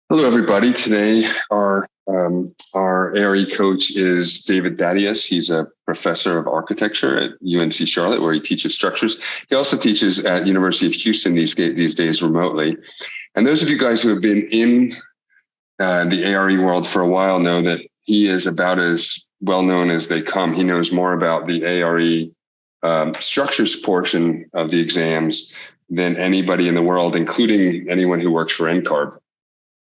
Hello, everybody. Today, our ARE coach is David Thaddeus. He's a professor of architecture at UNC Charlotte, where he teaches structures. He also teaches at University of Houston these days remotely. And those of you guys who have been in the ARE world for a while know that he is about as well known as they come. He knows more about the ARE structures portion of the exams than anybody in the world, including anyone who works for NCARB.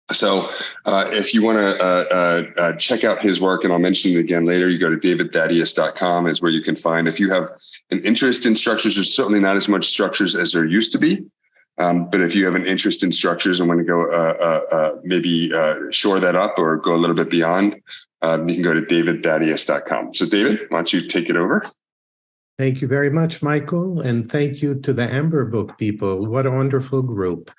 So if you want to check out his work, and I'll mention it again later, you go to davidthaddeus.com is where you can find. If you have an interest in structures, there's certainly not as much structures as there used to be. But if you have an interest in structures and want to go maybe shore that up or go a little bit beyond, you can go to davidthaddeus.com. So David, why don't you take it over? Thank you very much, Michael. And thank you to the Amber Book people. What a wonderful group.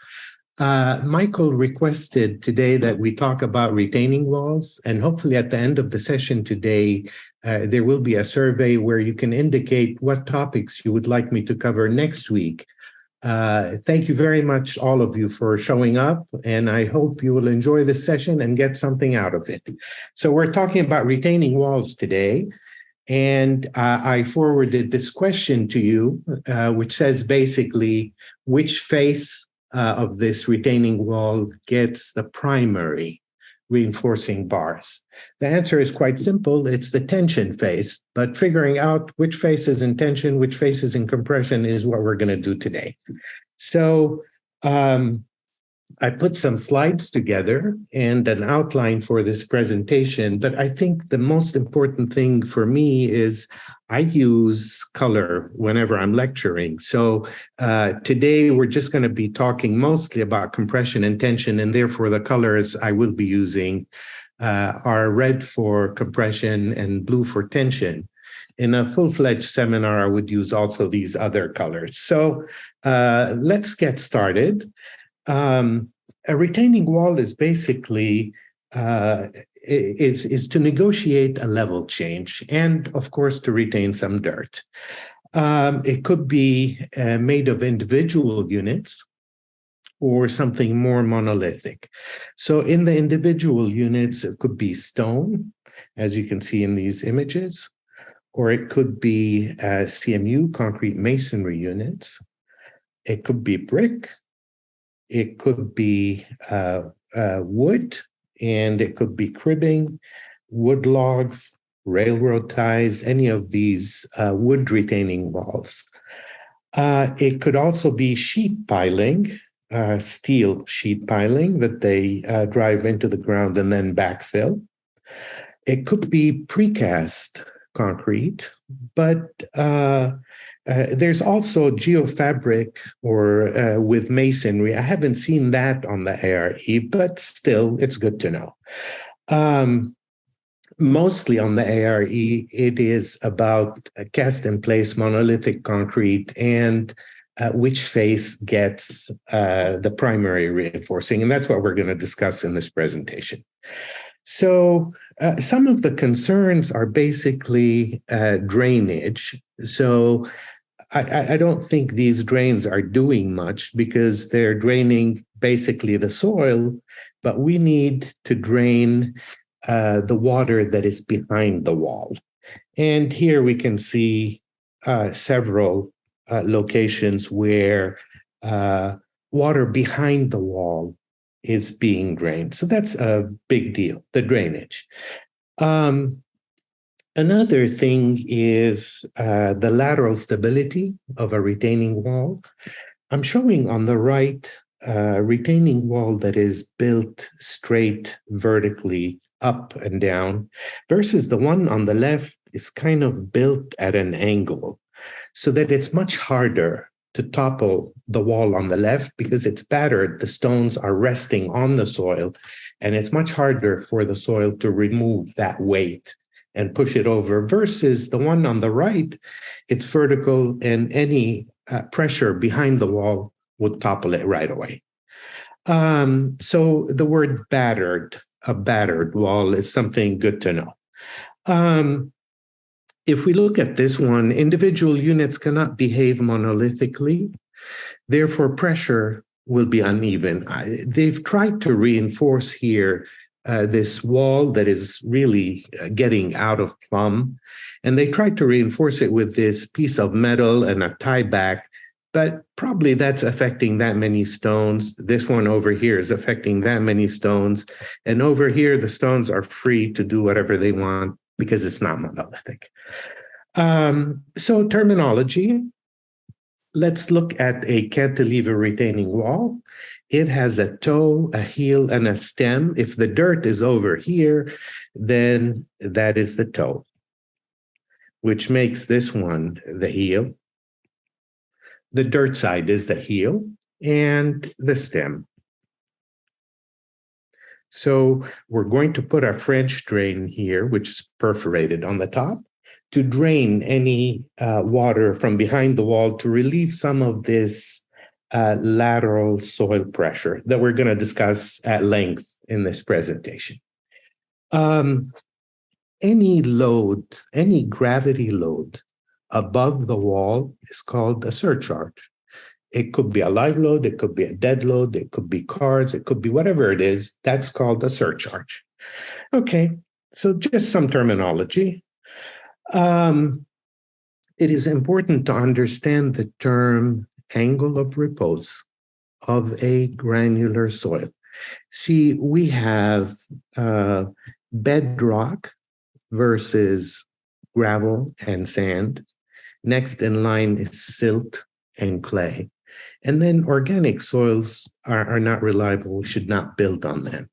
Michael requested today that we talk about retaining walls, and hopefully at the end of the session today, there will be a survey where you can indicate what topics you would like me to cover next week. Thank you very much, all of you, for showing up, and I hope you will enjoy this session and get something out of it. So we're talking about retaining walls today, and I forwarded this question to you, which says basically, which face of this retaining wall gets the primary reinforcing bars? The answer is quite simple. It's the tension face, but figuring out which face is in tension, which face is in compression is what we're going to do today. So I put some slides together and an outline for this presentation, but I think the most important thing for me is I use color whenever I'm lecturing. So today we're just going to be talking mostly about compression and tension, and therefore the colors I will be using are red for compression and blue for tension. In a full-fledged seminar, I would use also these other colors. So let's get started. A retaining wall is basically is to negotiate a level change and, of course, to retain some dirt. It could be made of individual units or something more monolithic. So in the individual units, it could be stone, as you can see in these images, or it could be CMU, concrete masonry units. It could be brick. It could be wood, and it could be cribbing, wood logs, railroad ties, any of these wood retaining walls. It could also be sheet piling, steel sheet piling that they drive into the ground and then backfill. It could be precast concrete, but there's also geofabric or with masonry. I haven't seen that on the ARE, but still, it's good to know. Mostly on the ARE, it is about cast-in-place monolithic concrete and which face gets the primary reinforcing, and that's what we're going to discuss in this presentation. So some of the concerns are basically drainage. So I don't think these drains are doing much because they're draining basically the soil, but we need to drain the water that is behind the wall. And here we can see several locations where water behind the wall is being drained. So that's a big deal, the drainage. Another thing is the lateral stability of a retaining wall. I'm showing on the right a retaining wall that is built straight vertically up and down versus the one on the left is kind of built at an angle so that it's much harder to topple the wall on the left because it's battered. The stones are resting on the soil, and it's much harder for the soil to remove that weight and push it over versus the one on the right, it's vertical and any pressure behind the wall would topple it right away. So the word battered, a battered wall is something good to know. If we look at this one, individual units cannot behave monolithically. Therefore, pressure will be uneven. They've tried to reinforce here this wall that is really getting out of plumb, and they tried to reinforce it with this piece of metal and a tie back, but probably that's affecting that many stones. This one over here is affecting that many stones, and over here the stones are free to do whatever they want because it's not monolithic. So terminology. Let's look at a cantilever retaining wall. It has a toe, a heel, and a stem. If the dirt is over here, then that is the toe, which makes this one the heel. The dirt side is the heel and the stem. So we're going to put our French drain here, which is perforated on the top, to drain any water from behind the wall to relieve some of this lateral soil pressure that we're going to discuss at length in this presentation. Any load, any gravity load above the wall is called a surcharge. It could be a live load, it could be a dead load, it could be cars, it could be whatever it is, that's called a surcharge. Okay, so just some terminology. It is important to understand the term angle of repose of a granular soil. See, we have bedrock versus gravel and sand. Next in line is silt and clay. And then organic soils are not reliable. We should not build on them.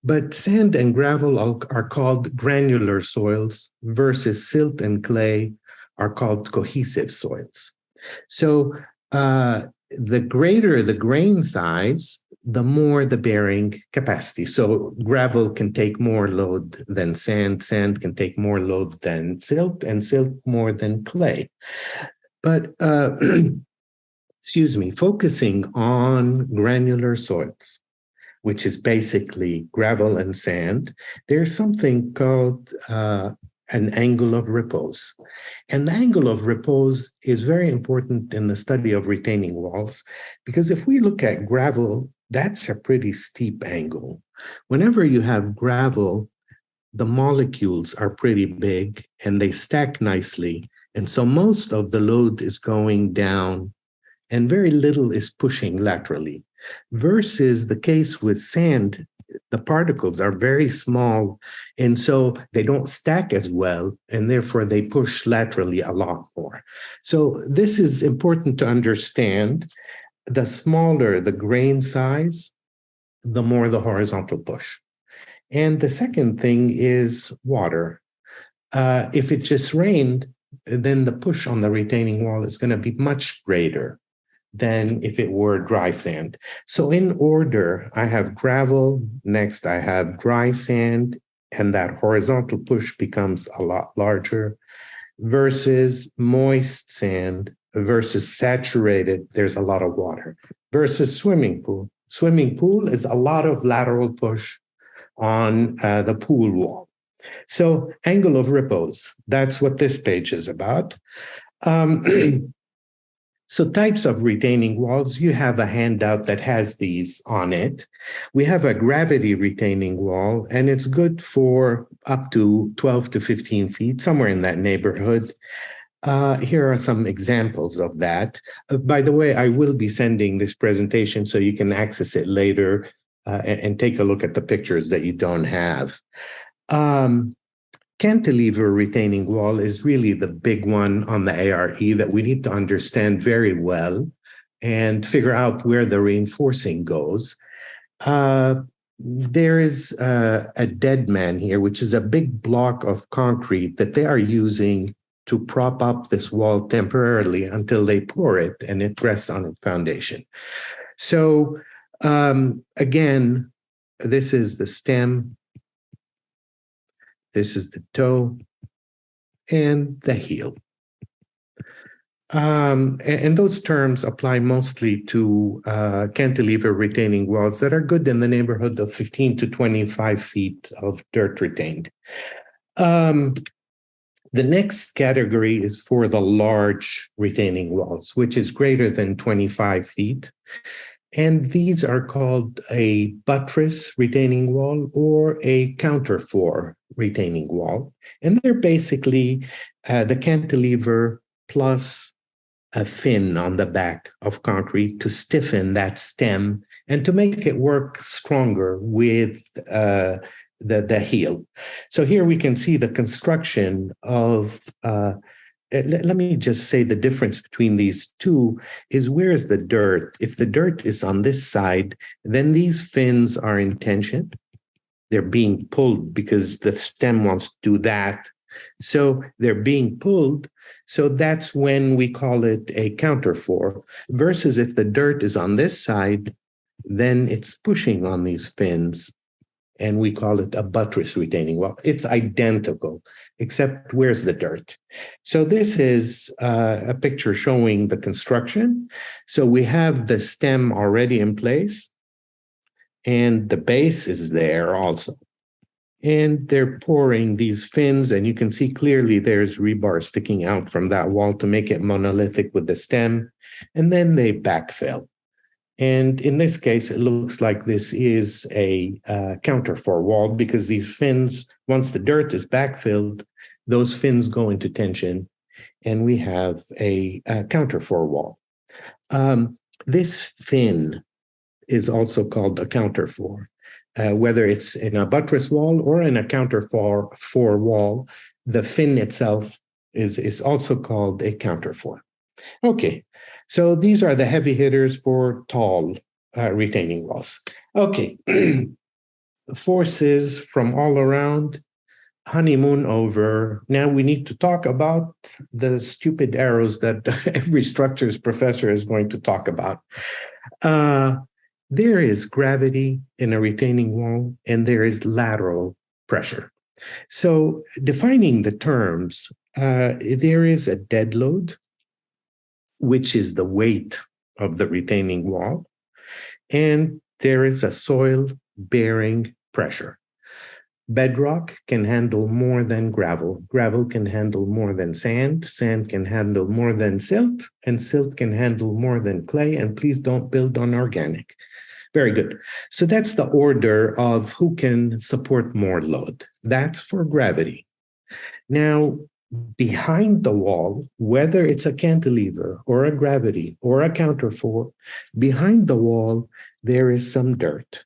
But sand and gravel are called granular soils versus silt and clay are called cohesive soils. So the greater the grain size, the more the bearing capacity. So gravel can take more load than sand, sand can take more load than silt, and silt more than clay. But focusing on granular soils, which is basically gravel and sand, there's something called an angle of repose. And the angle of repose is very important in the study of retaining walls, because if we look at gravel, that's a pretty steep angle. Whenever you have gravel, the molecules are pretty big and they stack nicely. And so most of the load is going down and very little is pushing laterally. Versus the case with sand, the particles are very small, and so they don't stack as well, and therefore they push laterally a lot more. So this is important to understand. The smaller the grain size, the more the horizontal push. And the second thing is water. If it just rained, then the push on the retaining wall is going to be much greater than if it were dry sand. So in order, I have gravel, next I have dry sand, and that horizontal push becomes a lot larger, versus moist sand, versus saturated, there's a lot of water, versus swimming pool. Swimming pool is a lot of lateral push on the pool wall. So angle of repose, that's what this page is about. So types of retaining walls, you have a handout that has these on it. We have a gravity retaining wall, and it's good for up to 12 to 15 feet, somewhere in that neighborhood. Here are some examples of that. By the way, I will be sending this presentation so you can access it later and take a look at the pictures that you don't have. Cantilever retaining wall is really the big one on the ARE that we need to understand very well and figure out where the reinforcing goes. There is a dead man here, which is a big block of concrete that they are using to prop up this wall temporarily until they pour it and it rests on its foundation. So again, this is the stem. This is the toe and the heel. And those terms apply mostly to cantilever retaining walls that are good in the neighborhood of 15 to 25 feet of dirt retained. The next category is for the large retaining walls, which is greater than 25 feet. And these are called a buttress retaining wall or a counterfort retaining wall. And they're basically the cantilever plus a fin on the back of concrete to stiffen that stem and to make it work stronger with the heel. So here we can see the construction of let me just say the difference between these two is where is the dirt? If the dirt is on this side, then these fins are in tension. They're being pulled because the stem wants to do that. So they're being pulled. So that's when we call it a counterfort. Versus if the dirt is on this side, then it's pushing on these fins and we call it a buttress retaining wall. It's identical, except where's the dirt? So this is a picture showing the construction. So we have the stem already in place, and the base is there also. And they're pouring these fins, and you can see clearly there's rebar sticking out from that wall to make it monolithic with the stem, and then they backfill. And in this case, it looks like this is a counterfort wall because these fins, once the dirt is backfilled, those fins go into tension and we have a counterfort wall. This fin is also called a counterfort. Whether it's in a buttress wall or in a counterfort wall, the fin itself is also called a counterfort. Okay, so these are the heavy hitters for tall retaining walls. Okay, forces from all around, honeymoon over. Now we need to talk about the stupid arrows that every structures professor is going to talk about. There is gravity in a retaining wall, and there is lateral pressure. So defining the terms, there is a dead load, which is the weight of the retaining wall, and there is a soil-bearing pressure. Bedrock can handle more than gravel. Gravel can handle more than sand. Sand can handle more than silt, and silt can handle more than clay. And please don't build on organic. Very good. So that's the order of who can support more load. That's for gravity. Now, behind the wall, whether it's a cantilever or a gravity or a counterfort, behind the wall, there is some dirt.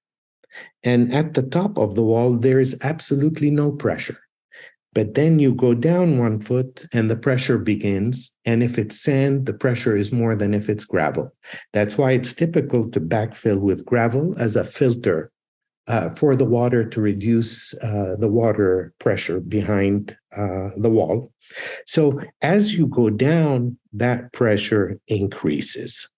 And at the top of the wall, there is absolutely no pressure. But then you go down 1 foot and the pressure begins. And if it's sand, the pressure is more than if it's gravel. That's why it's typical to backfill with gravel as a filter for the water to reduce the water pressure behind the wall. So as you go down, that pressure increases.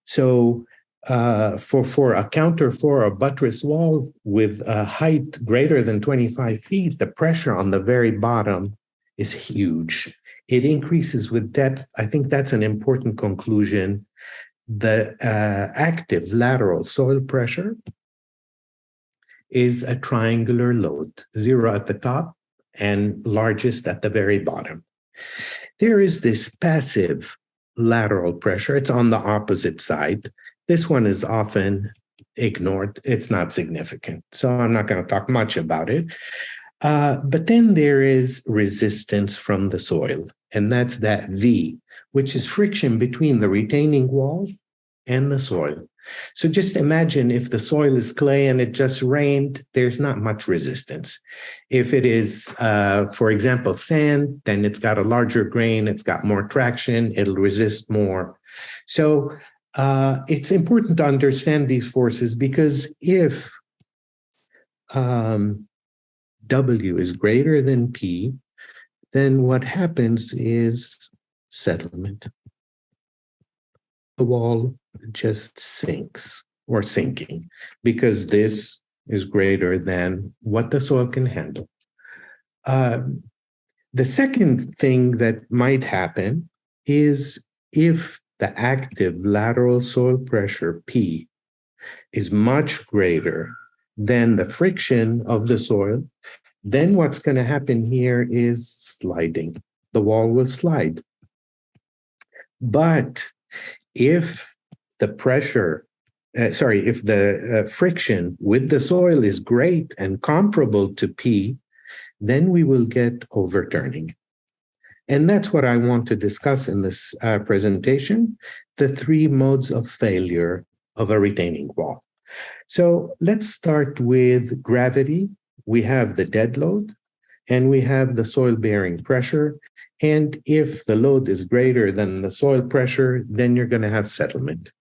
So for a counterfort or buttress wall with a height greater than 25 feet, the pressure on the very bottom is huge. It increases with depth. I think that's an important conclusion. The active lateral soil pressure is a triangular load, 0 at the top and largest at the very bottom. There is this passive lateral pressure. It's on the opposite side. This one is often ignored. It's not significant. So I'm not going to talk much about it. But then there is resistance from the soil. And that's that V, which is friction between the retaining wall and the soil. So just imagine if the soil is clay and it just rained, there's not much resistance. If it is, for example, sand, then it's got a larger grain, it's got more traction, it'll resist more. So it's important to understand these forces because if W is greater than P, then what happens is settlement. The wall just sinks or sinking because this is greater than what the soil can handle. The second thing that might happen is if the active lateral soil pressure P is much greater than the friction of the soil, then what's going to happen here is sliding. The wall will slide. But if the pressure if the friction with the soil is great and comparable to P, then we will get overturning. And that's what I want to discuss in this presentation, the three modes of failure of a retaining wall. So let's start with gravity. We have the dead load, and we have the soil-bearing pressure. And if the load is greater than the soil pressure, then you're going to have settlement.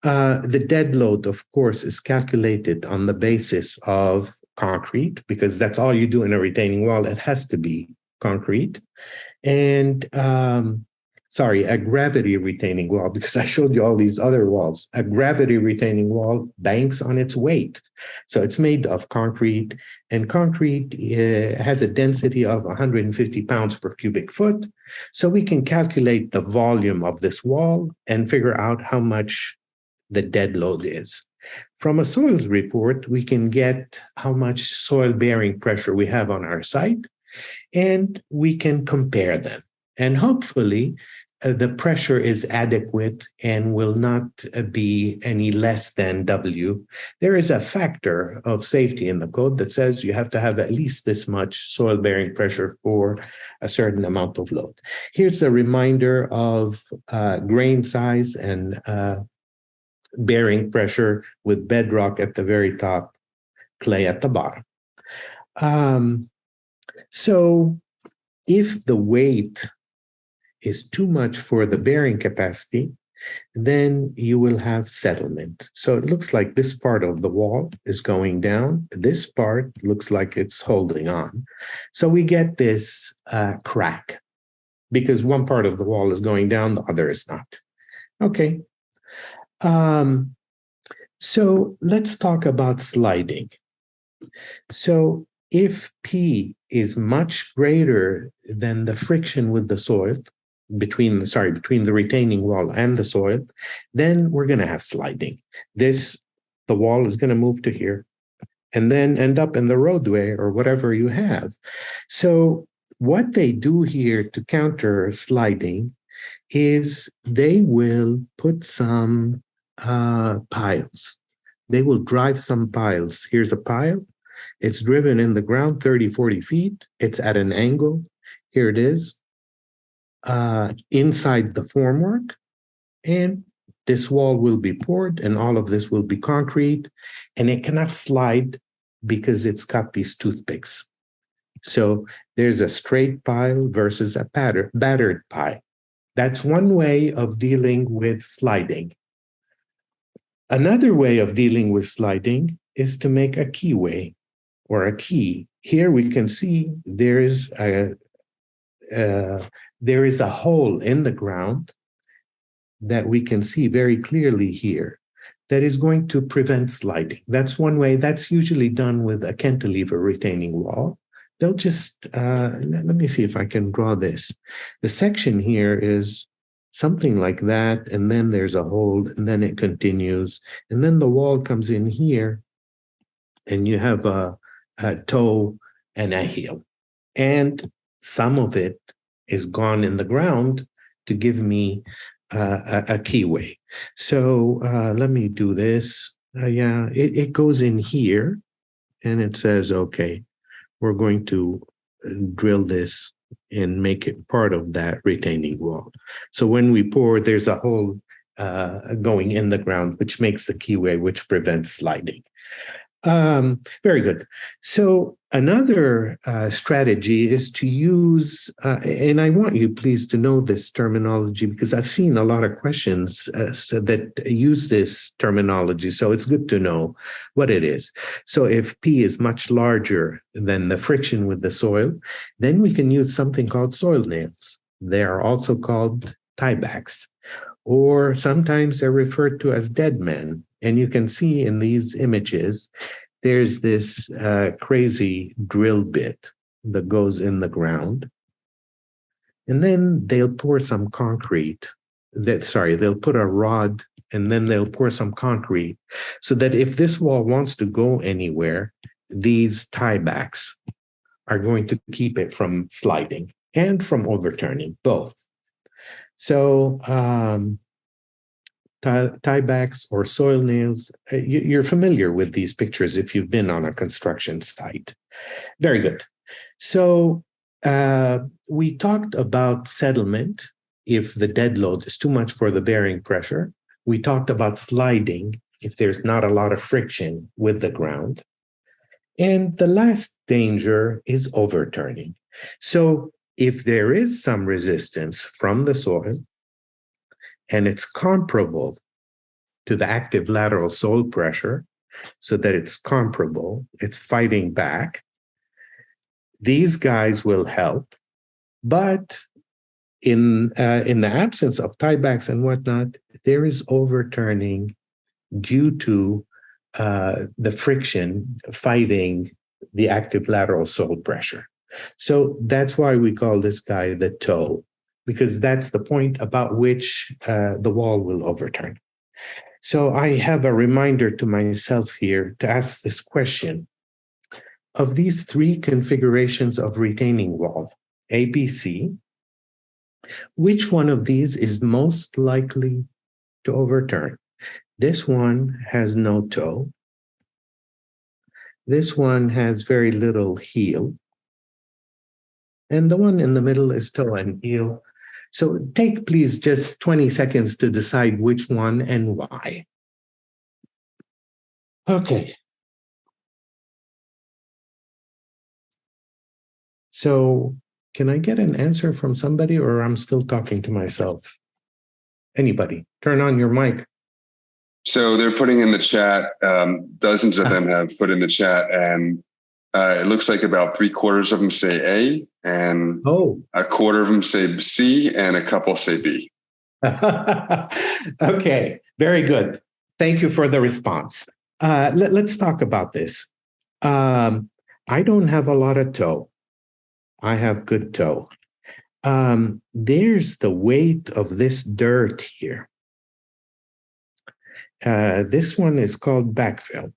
The dead load, of course, is calculated on the basis of concrete, because that's all you do in a retaining wall. It has to be concrete. And a gravity retaining wall, because I showed you all these other walls. A gravity retaining wall banks on its weight. So it's made of concrete, and concrete has a density of 150 pounds per cubic foot. So we can calculate the volume of this wall and figure out how much the dead load is. From a soils report, we can get how much soil-bearing pressure we have on our site, and we can compare them. And hopefully, the pressure is adequate and will not be any less than W. There is a factor of safety in the code that says you have to have at least this much soil-bearing pressure for a certain amount of load. Here's a reminder of grain size and bearing pressure, with bedrock at the very top, clay at the bottom. So if the weight is too much for the bearing capacity, then you will have settlement. So it looks like this part of the wall is going down. This part looks like it's holding on. So we get this crack, because one part of the wall is going down, the other is not. Okay. So let's talk about sliding. So if P is much greater than the friction with the soil, between the retaining wall and the soil, then we're going to have sliding. The wall is going to move to here and then end up in the roadway or whatever you have. So what they do here to counter sliding is they will put some piles. They will drive some piles. Here's a pile. It's driven in the ground 30, 40 feet. It's at an angle. Here it is. Inside the formwork. And this wall will be poured, and all of this will be concrete. And it cannot slide because it's got these toothpicks. So there's a straight pile versus a battered pile. That's one way of dealing with sliding. Another way of dealing with sliding is to make a keyway or a key. Here we can see there is a hole in the ground that we can see very clearly here that is going to prevent sliding. That's one way. That's usually done with a cantilever retaining wall. They'll just, let me see if I can draw this. The section here is something like that, and then there's a hole, and then it continues, and then the wall comes in here, and you have a toe and a heel. And some of it is gone in the ground to give me a keyway. So let me do this. It goes in here, and it says, okay, we're going to drill this and make it part of that retaining wall. So when we pour, there's a hole going in the ground, which makes the keyway, which prevents sliding. Very good. So another strategy is to use, and I want you please to know this terminology, because I've seen a lot of questions that use this terminology. So it's good to know what it is. So if P is much larger than the friction with the soil, then we can use something called soil nails. They are also called tiebacks, or sometimes they're referred to as dead men. And you can see in these images, there's this crazy drill bit that goes in the ground. And then they'll pour some concrete. They'll put a rod, and then they'll pour some concrete, so that if this wall wants to go anywhere, these tiebacks are going to keep it from sliding and from overturning, both. So tiebacks or soil nails. You're familiar with these pictures if you've been on a construction site. Very good. So we talked about settlement if the dead load is too much for the bearing pressure. We talked about sliding if there's not a lot of friction with the ground. And the last danger is overturning. So if there is some resistance from the soil and it's comparable to the active lateral soil pressure, so that it's comparable, it's fighting back, these guys will help. But in the absence of tiebacks and whatnot, there is overturning due to the friction fighting the active lateral soil pressure. So that's why we call this guy the toe, because that's the point about which the wall will overturn. So I have a reminder to myself here to ask this question. Of these three configurations of retaining wall, A, B, C, which one of these is most likely to overturn? This one has no toe. This one has very little heel. And the one in the middle is toe and heel. So take, please, just 20 seconds to decide which one and why. Okay. So can I get an answer from somebody, or I'm still talking to myself? Anybody, turn on your mic. So they're putting in the chat, dozens of them have put in the chat, and it looks like about 3/4 of them say A, and a quarter of them say C, and a couple say B. Okay, very good. Thank you for the response. Let's talk about this. I don't have a lot of toe. I have good toe. There's the weight of this dirt here. This one is called backfill.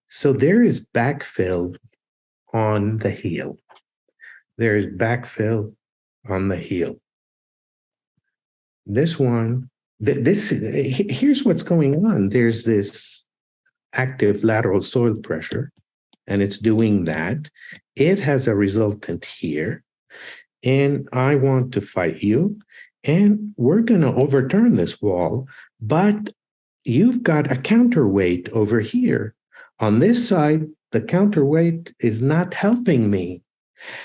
So there is backfill on the heel. There is backfill on the heel. This one, here's what's going on. There's this active lateral soil pressure, and it's doing that. It has a resultant here, and I want to fight you, and we're going to overturn this wall, but you've got a counterweight over here. On this side, the counterweight is not helping me.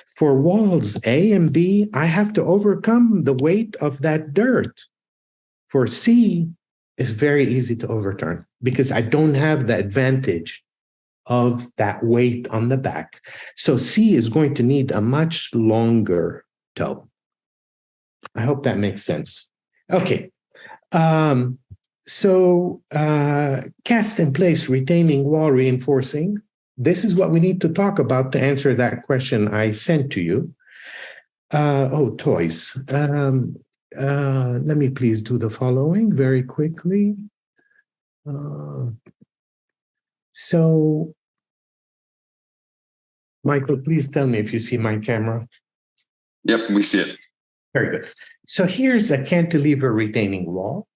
For walls A and B, I have to overcome the weight of that dirt. For C, it's very easy to overturn because I don't have the advantage of that weight on the back. So C is going to need a much longer toe. I hope that makes sense. Okay. So cast in place retaining wall reinforcing. This is what we need to talk about to answer that question I sent to you. Toys. Let me please do the following very quickly. So, Michael, please tell me if you see my camera. Yep, we see it. Very good. So here's a cantilever retaining wall.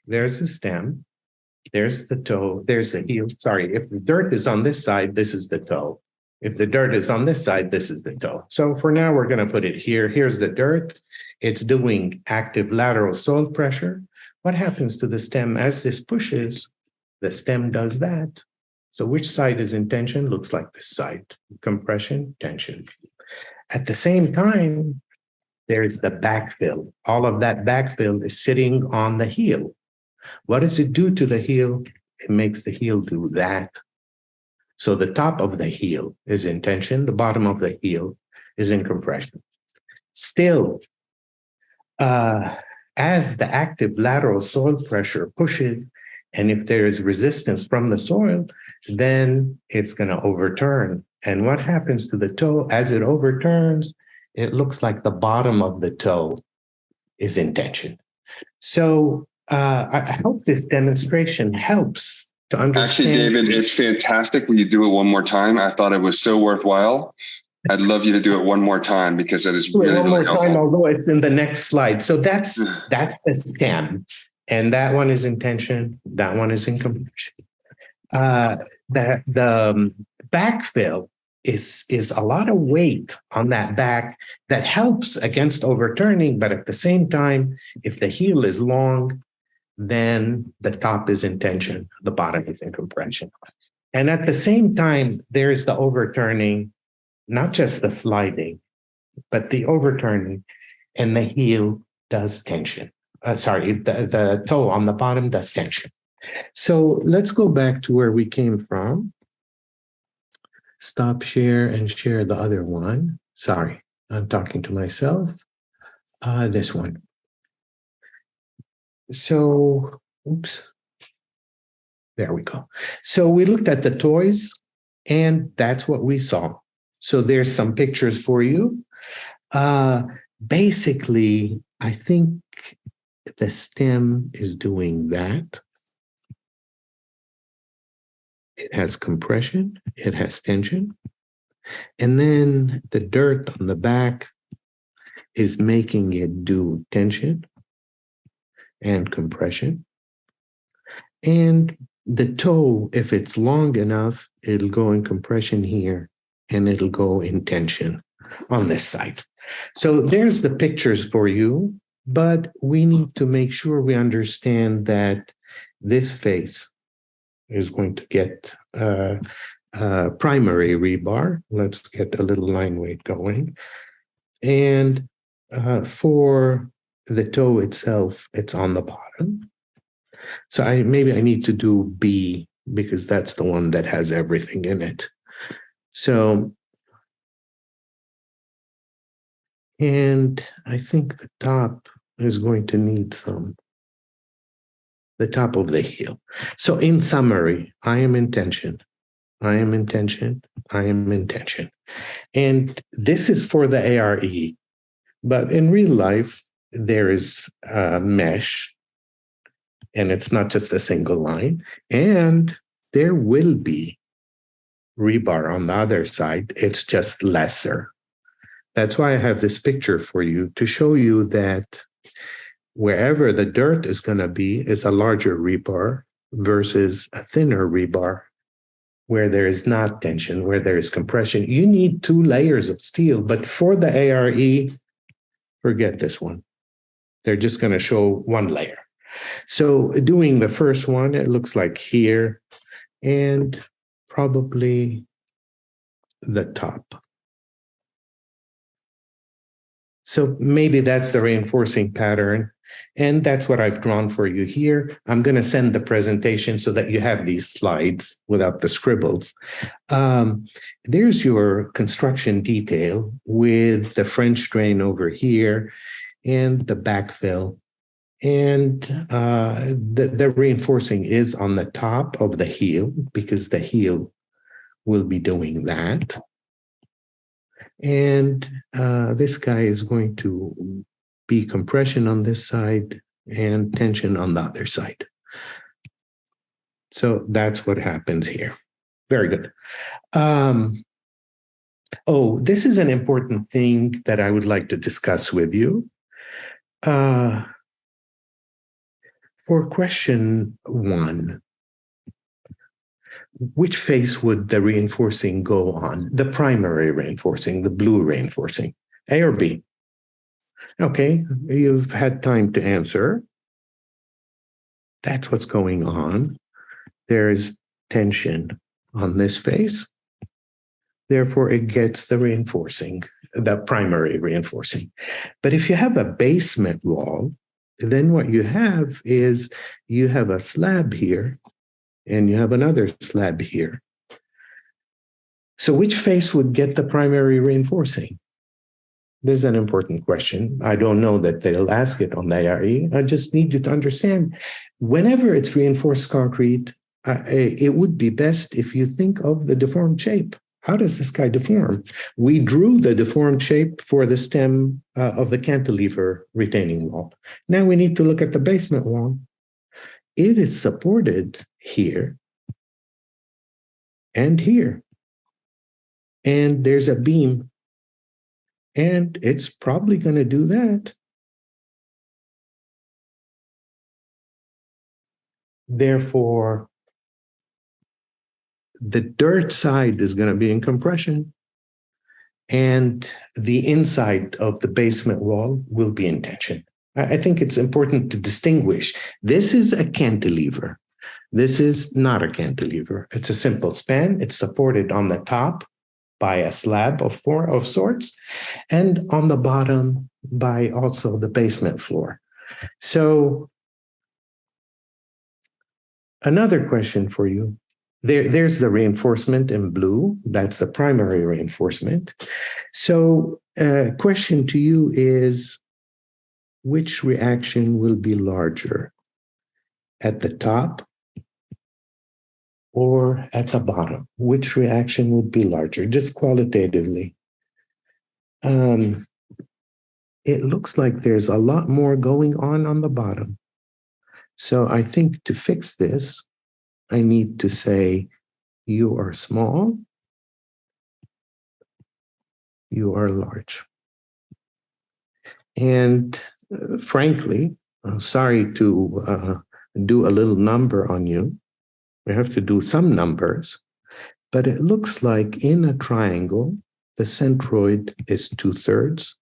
There's the stem. There's the toe. There's the heel. Sorry, if the dirt is on this side, this is the toe. If the dirt is on this side, this is the toe. So for now, we're going to put it here. Here's the dirt. It's doing active lateral soil pressure. What happens to the stem as this pushes? The stem does that. So which side is in tension? Looks like this side. Compression, tension. At the same time, there's the backfill. All of that backfill is sitting on the heel. What does it do to the heel? It makes the heel do that. So the top of the heel is in tension. The bottom of the heel is in compression. Still, as the active lateral soil pressure pushes, and if there is resistance from the soil, then it's going to overturn. And what happens to the toe as it overturns? It looks like the bottom of the toe is in tension. So I hope this demonstration helps to understand. Actually, David, it's fantastic. Will you do it one more time? I thought it was so worthwhile. I'd love you to do it one more time because that is really, really helpful. Although it's in the next slide. So that's the stem. And that one is in tension, that one is in compression. The backfill is a lot of weight on that back that helps against overturning, but at the same time, if the heel is long, then the top is in tension, the bottom is in compression. And at the same time, there's the overturning, not just the sliding, but the overturning, and the heel does tension. The toe on the bottom does tension. So let's go back to where we came from. Stop share and share the other one. Sorry, I'm talking to myself. This one. So, oops. There we go. So we looked at the toys, and that's what we saw. So there's some pictures for you. Basically, I think the stem is doing that. It has compression, it has tension. And then the dirt on the back is making it do tension and compression. And the toe, if it's long enough, it'll go in compression here and it'll go in tension on this side. So there's the pictures for you, but we need to make sure we understand that this face is going to get primary rebar. Let's get a little line weight going. And for the toe itself, it's on the bottom. So maybe I need to do B because that's the one that has everything in it. So, and I think the top is going to need the top of the heel. So in summary, I am in tension. I am in tension. I am in tension. And this is for the ARE. But in real life, there is a mesh, and it's not just a single line. And there will be rebar on the other side. It's just lesser. That's why I have this picture for you to show you that wherever the dirt is going to be is a larger rebar versus a thinner rebar where there is not tension, where there is compression. You need 2 layers of steel, but for the ARE, forget this one. They're just going to show 1 layer. So doing the first one, it looks like here, and probably the top. So maybe that's the reinforcing pattern. And that's what I've drawn for you here. I'm going to send the presentation so that you have these slides without the scribbles. There's your construction detail with the French drain over here and the backfill. And the reinforcing is on the top of the heel because the heel will be doing that. And this guy is going to be compression on this side and tension on the other side. So that's what happens here. Very good. This is an important thing that I would like to discuss with you. For question 1, which face would the reinforcing go on? The primary reinforcing, the blue reinforcing, A or B? Okay, you've had time to answer. That's what's going on. There's tension on this face. Therefore, it gets the reinforcing, the primary reinforcing. But if you have a basement wall, then what you have is you have a slab here and you have another slab here. So which face would get the primary reinforcing? This is an important question. I don't know that they'll ask it on the ARE. I just need you to understand, whenever it's reinforced concrete, it would be best if you think of the deformed shape. How does this guy deform? We drew the deformed shape for the stem of the cantilever retaining wall. Now we need to look at the basement wall. It is supported here and here. And there's a beam. And it's probably going to do that. Therefore, the dirt side is going to be in compression, and the inside of the basement wall will be in tension. I think it's important to distinguish. This is a cantilever. This is not a cantilever. It's a simple span. It's supported on the top by a slab of sorts, and on the bottom by also the basement floor. So another question for you. There's the reinforcement in blue. That's the primary reinforcement. So a question to you is, which reaction will be larger, at the top or at the bottom? Which reaction would be larger, just qualitatively? It looks like there's a lot more going on the bottom. So I think to fix this, I need to say, you are small, you are large. And frankly, I'm sorry to do a little number on you. We have to do some numbers, but it looks like in a triangle, the centroid is 2/3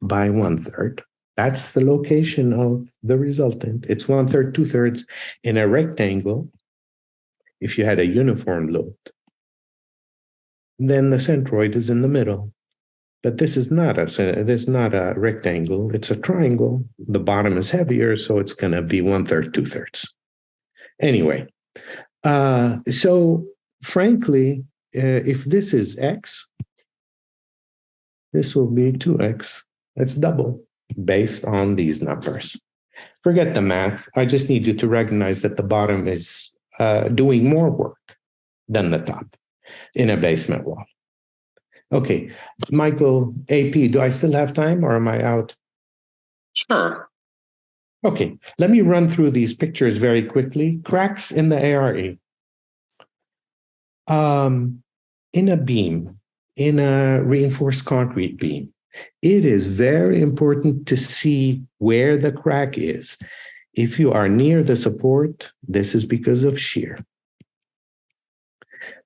by 1/3. That's the location of the resultant. It's 1/3, 2/3. In a rectangle, if you had a uniform load, then the centroid is in the middle. But this is not a rectangle. It's a triangle. The bottom is heavier, so it's going to be 1/3, 2/3. Anyway, so frankly, if this is x, this will be 2x. That's double based on these numbers. Forget the math. I just need you to recognize that the bottom is doing more work than the top in a basement wall. Okay, Michael, AP, do I still have time or am I out? Sure. Okay, let me run through these pictures very quickly. Cracks in the ARE. In a beam, in a reinforced concrete beam, it is very important to see where the crack is. If you are near the support, this is because of shear.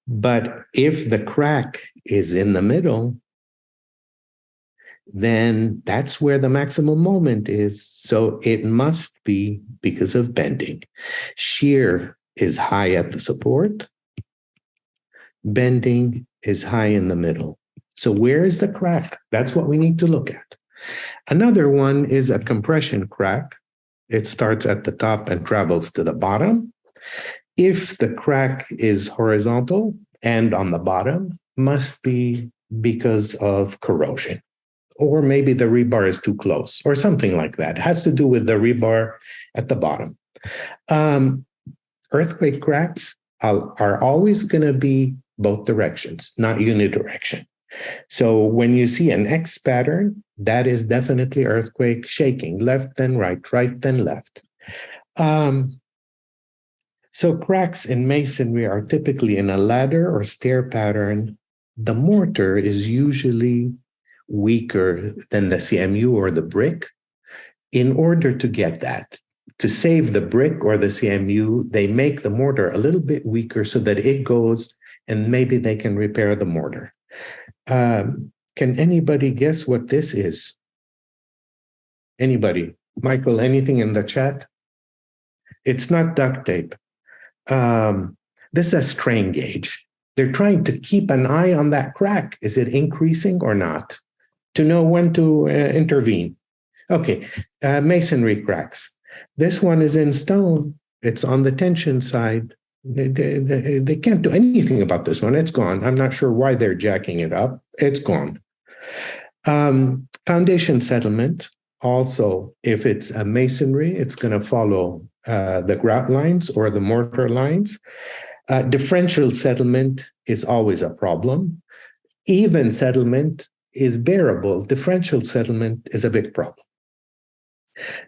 But if the crack is in the middle, then that's where the maximum moment is. So it must be because of bending. Shear is high at the support. Bending is high in the middle. So where is the crack? That's what we need to look at. Another one is a compression crack. It starts at the top and travels to the bottom. If the crack is horizontal and on the bottom, must be because of corrosion. Or maybe the rebar is too close or something like that. It has to do with the rebar at the bottom. Earthquake cracks are always going to be both directions, not unidirection. So when you see an X pattern, that is definitely earthquake shaking, left then right, right then left. So cracks in masonry are typically in a ladder or stair pattern. The mortar is usually weaker than the CMU or the brick. In order to get that, to save the brick or the CMU, they make the mortar a little bit weaker so that it goes and maybe they can repair the mortar. Can anybody guess what this is? Anybody? Michael, anything in the chat? It's not duct tape. This is a strain gauge. They're trying to keep an eye on that crack. Is it increasing or not? To know when to intervene. Okay, masonry cracks. This one is in stone. It's on the tension side. They can't do anything about this one. It's gone. I'm not sure why they're jacking it up. It's gone. Foundation settlement. Also, if it's a masonry, it's going to follow the grout lines or the mortar lines. Differential settlement is always a problem. Even settlement is bearable. Differential settlement is a big problem.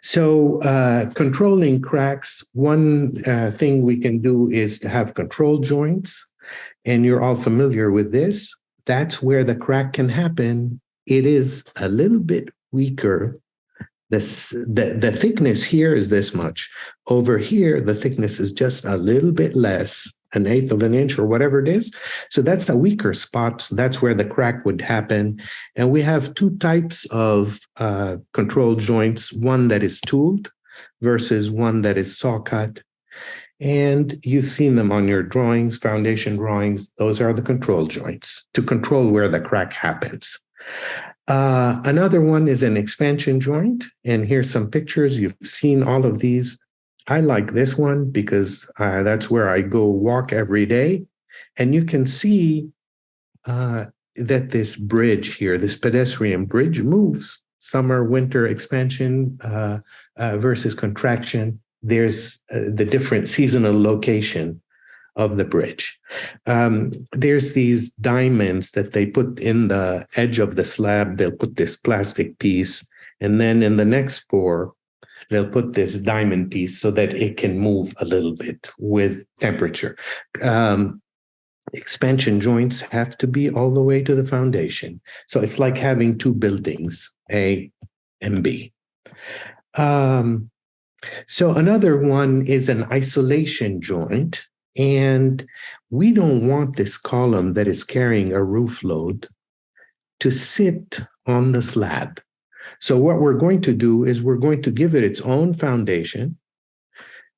So controlling cracks, one thing we can do is to have control joints, and you're all familiar with this. That's where the crack can happen. It is a little bit weaker The thickness here is this much. Over here, the thickness is just a little bit less, an eighth of an inch or whatever it is. So that's a weaker spot. So that's where the crack would happen. And we have two types of control joints, one that is tooled versus one that is saw cut. And you've seen them on your drawings, foundation drawings. Those are the control joints to control where the crack happens. Another one is an expansion joint. And here's some pictures. You've seen all of these. I like this one because that's where I go walk every day. And you can see that this bridge here, this pedestrian bridge, moves summer, winter, expansion versus contraction. There's the different seasonal location of the bridge. There's these diamonds that they put in the edge of the slab. They'll put this plastic piece, and then in the next pour, they'll put this diamond piece so that it can move a little bit with temperature. Expansion joints have to be all the way to the foundation. So it's like having two buildings, A and B. So another one is an isolation joint. And we don't want this column that is carrying a roof load to sit on the slab. So what we're going to do is we're going to give it its own foundation,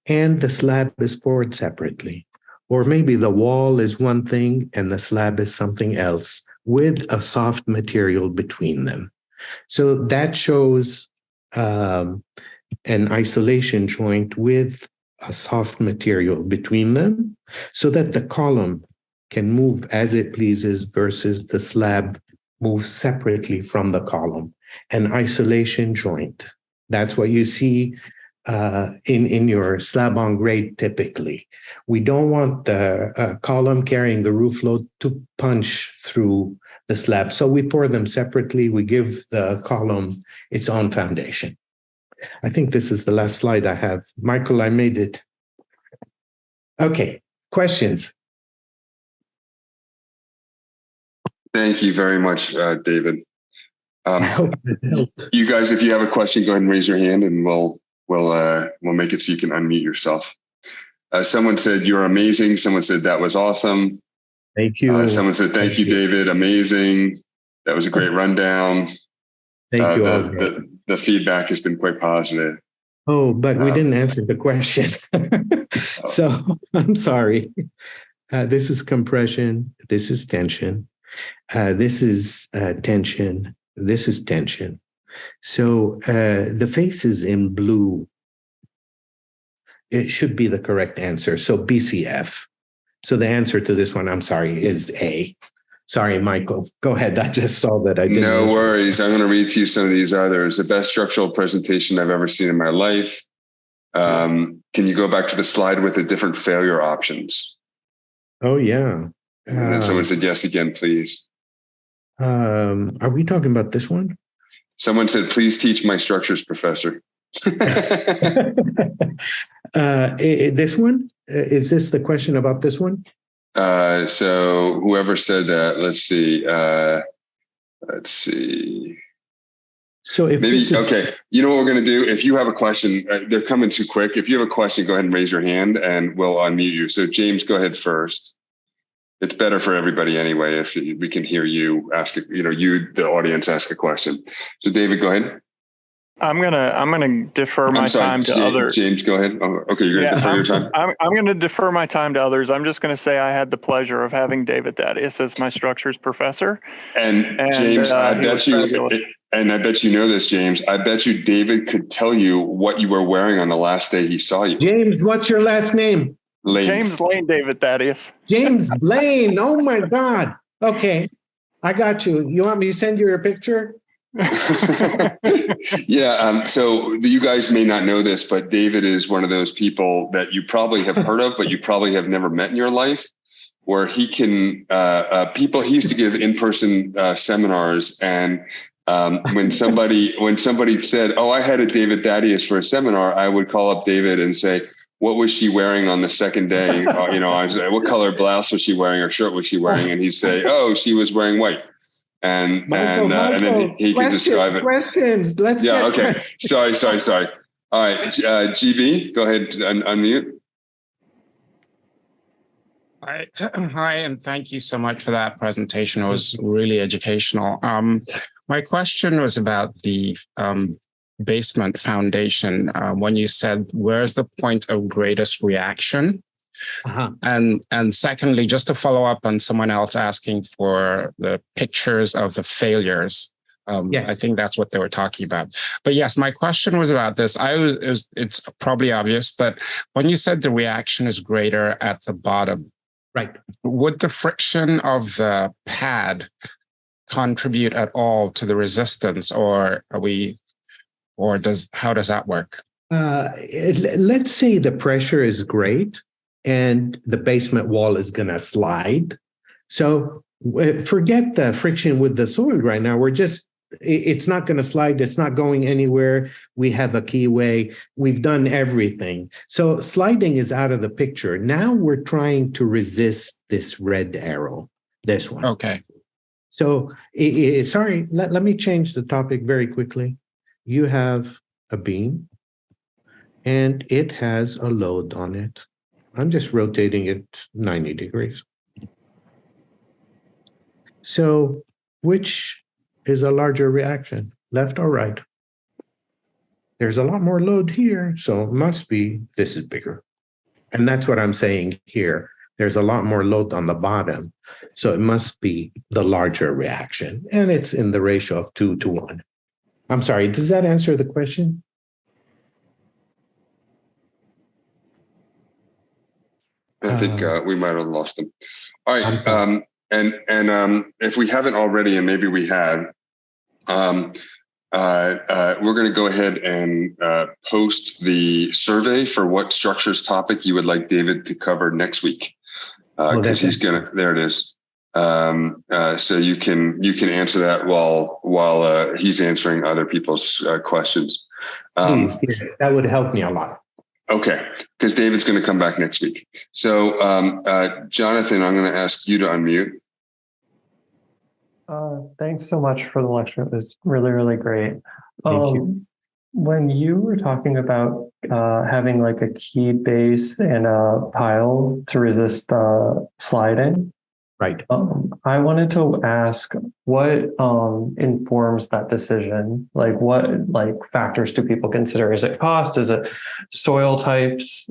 and the slab is poured separately. Or maybe the wall is one thing and the slab is something else with a soft material between them. So that shows an isolation joint with a soft material between them so that the column can move as it pleases versus the slab moves separately from the column. An isolation joint. That's what you see in your slab on grade typically. We don't want the column carrying the roof load to punch through the slab. So we pour them separately. We give the column its own foundation. I think this is the last slide I have. Michael, I made it. Okay, questions? Thank you very much, David. I hope it helped. You guys, if you have a question, go ahead and raise your hand, and we'll make it so you can unmute yourself. Someone said you're amazing. Someone said that was awesome. Thank you. Someone said thank you, David. Amazing. That was a great rundown. Thank you. The feedback has been quite positive. Oh, but we didn't answer the question. So I'm sorry. This is compression. This is tension. This is tension. This is tension. So the face is in blue. It should be the correct answer. So BCF. So the answer to this one, I'm sorry, is A. Sorry, Michael. Go ahead. I just saw that. I didn't. No worries. I'm going to read to you some of these others. The best structural presentation I've ever seen in my life. Can you go back to the slide with the different failure options? Oh, yeah. And then someone said, yes, again, please. Are we talking about this one? Someone said, please teach my structures professor. This one? Is this the question about this one? So whoever said that, let's see. So if maybe, okay, you know what we're going to do? If you have a question, they're coming too quick. If you have a question, go ahead and raise your hand and we'll unmute you. So James, go ahead first. It's better for everybody anyway if we can hear you ask, the audience ask a question. So David, go ahead. I'm gonna defer my time to others. James, go ahead. Oh, okay, you're gonna defer your time. I'm gonna defer my time to others. I'm just gonna say I had the pleasure of having David Thaddeus as my structures professor. And James, I bet you, and I bet you know this, James. I bet you David could tell you what you were wearing on the last day he saw you. James, what's your last name? Lane. James Lane, David Thaddeus. James Blaine. Oh my God. Okay, I got you. You want me to send you a picture? Yeah. So you guys may not know this, but David is one of those people that you probably have heard of, but you probably have never met in your life, where he can, he used to give in-person seminars. And when somebody said, oh, I had a David Thaddeus for a seminar, I would call up David and say, what was she wearing on the second day? I was like, what color blouse was she wearing or shirt was she wearing? And he'd say, oh, she was wearing white. and then he can describe it. Questions. Let's Yeah. get Okay. Sorry. All right. GB, go ahead and unmute. Hi, and thank you so much for that presentation. It was really educational. My question was about the basement foundation. When you said, where's the point of greatest reaction? Uh-huh. And secondly, just to follow up on someone else asking for the pictures of the failures. Yes. I think that's what they were talking about. But yes, my question was about this. It's probably obvious, but when you said the reaction is greater at the bottom, right, would the friction of the pad contribute at all to the resistance, or how does that work? Let's say the pressure is great and the basement wall is going to slide. So forget the friction with the soil right now. It's not going to slide. It's not going anywhere. We have a keyway. We've done everything. So sliding is out of the picture. Now we're trying to resist this red arrow, this one. Okay. So sorry, let me change the topic very quickly. You have a beam and it has a load on it. I'm just rotating it 90 degrees. So which is a larger reaction, left or right? There's a lot more load here, so it must be this is bigger. And that's what I'm saying here. There's a lot more load on the bottom, so it must be the larger reaction. And it's in the ratio of 2-to-1. I'm sorry, does that answer the question? I think we might have lost him. All right. And if we haven't already, and maybe we have, we're going to go ahead and post the survey for what structures topic you would like David to cover next week. Because he's gonna. There it is. So you can answer that while he's answering other people's questions. Please, yes, that would help me a lot. Okay, because David's going to come back next week. So, Jonathan, I'm going to ask you to unmute. Thanks so much for the lecture. It was really, really great. Thank you. When you were talking about having like a key base and a pile to resist sliding, right? I wanted to ask what informs that decision? Like what factors do people consider? Is it cost? Is it soil types?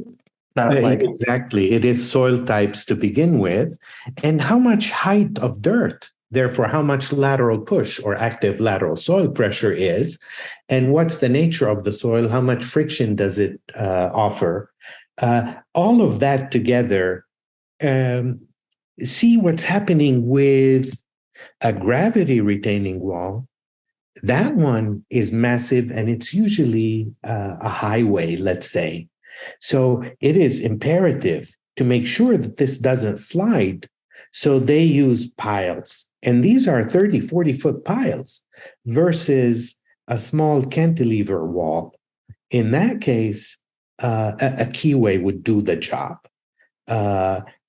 Exactly. It is soil types to begin with, and how much height of dirt. Therefore, how much lateral push or active lateral soil pressure is, and what's the nature of the soil, how much friction does it offer. All of that together, see what's happening with a gravity retaining wall. That one is massive, and it's usually a highway, let's say. So it is imperative to make sure that this doesn't slide. So they use piles. And these are 30, 40-foot piles versus a small cantilever wall. In that case, a keyway would do the job.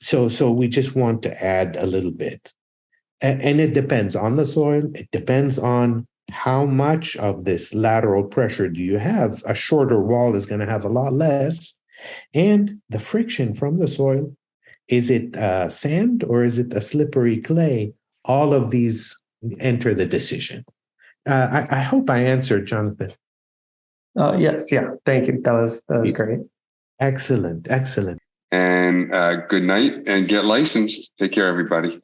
So we just want to add a little bit. And it depends on the soil. It depends on how much of this lateral pressure do you have. A shorter wall is going to have a lot less. And the friction from the soil, is it sand or is it a slippery clay? All of these enter the decision. I hope I answered, Jonathan. Yes, yeah, thank you. That was great. Excellent. And good night and get licensed. Take care, everybody.